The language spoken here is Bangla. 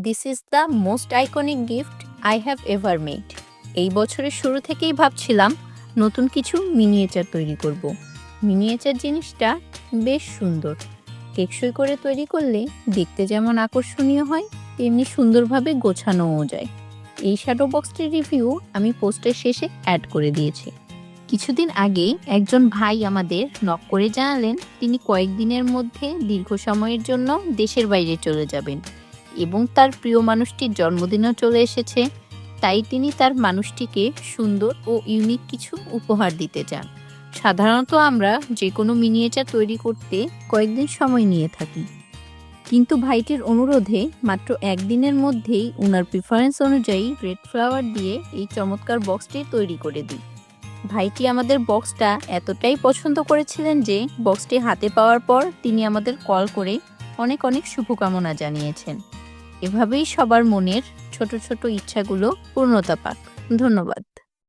This is the most iconic gift I have ever made. এই বছরের শুরু থেকেই ভাবছিলাম নতুন কিছু মিনিয়েচার তৈরি করব। মিনিয়েচার জিনিসটা বেশ সুন্দর, টেকসই করে তৈরি করলে দেখতে যেমন আকর্ষণীয় হয় তেমনি সুন্দরভাবে গোছানোও যায়। এই শ্যাডো বক্সটির রিভিউ আমি পোস্টের শেষে অ্যাড করে দিয়েছি। কিছুদিন আগেই একজন ভাই আমাদের নক করে জানালেন তিনি কয়েকদিনের মধ্যে দীর্ঘ সময়ের জন্য দেশের বাইরে চলে যাবেন এবং তার প্রিয় মানুষটির জন্মদিনও চলে এসেছে, তাই তিনি তার মানুষটিকে সুন্দর ও ইউনিক কিছু উপহার দিতে চান। সাধারণত আমরা যে কোনো মিনিয়েচার তৈরি করতে কয়েকদিন সময় নিয়ে থাকি, কিন্তু ভাইটির অনুরোধে মাত্র একদিনের মধ্যেই ওনার প্রিফারেন্স অনুযায়ী রেড ফ্লাওয়ার দিয়ে এই চমৎকার বক্সটি তৈরি করে দিই। ভাইটি আমাদের বক্সটা এতটাই পছন্দ করেছিলেন যে বক্সটি হাতে পাওয়ার পর তিনি আমাদের কল করে অনেক অনেক শুভকামনা জানিয়েছেন। এভাবেই সবার মনের ছোট ছোট ইচ্ছাগুলো পূর্ণতা পাক। ধন্যবাদ।